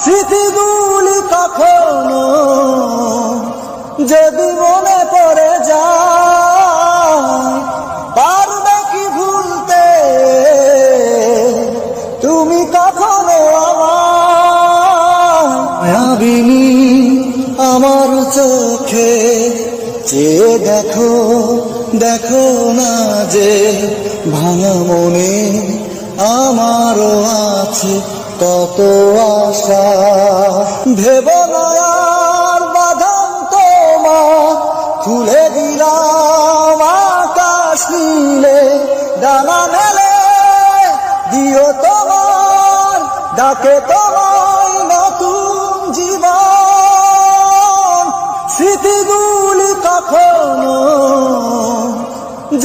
স্মৃতিগুলি কখনো যদি মনে পড়ে যায়, পারবে কি ভুলতে তুমি কখনো আমায়? মায়াবিনী আমার চোখে চেয়ে দেখো, দেখো না যে ভাঙা মনে আমারও আছে কত আশা। ভেব না আর বাঁধন তোমার, খুলে দিলাম আকাশ নীলে, ডানা মেলে দিও তোমার ডাকে তোমায় নতুন জীবন। স্মৃতিগুলি কখনো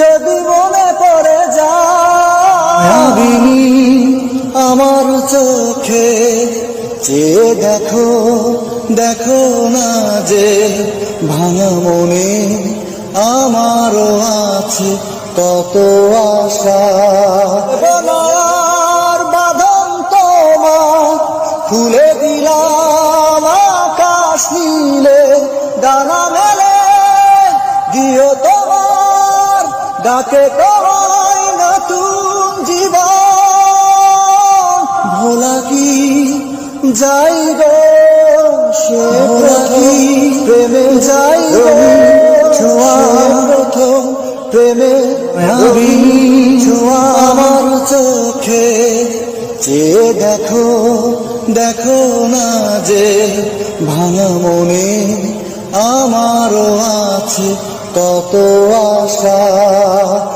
যদি মনে পড়ে যায়, আমার চোখে চেয়ে দেখো, দেখো না যে ভাঙা মনে আমারও আছে কত আশা। বনায়ার বাঁধন তোমার, খুলে দিলাম আকাশ নীলে, ডানা মেলে দিও তোমার ডাকে তোমায় নতুন জীবন। ভোলা কি যাই গো সে কি প্রেমে যাই গো, ছোঁয়া প্রথম প্রেমে ছোঁয়া। আমার চোখে চেয়ে দেখো, দেখো না যে ভাঙা মনে আমারও আছে কত আশা।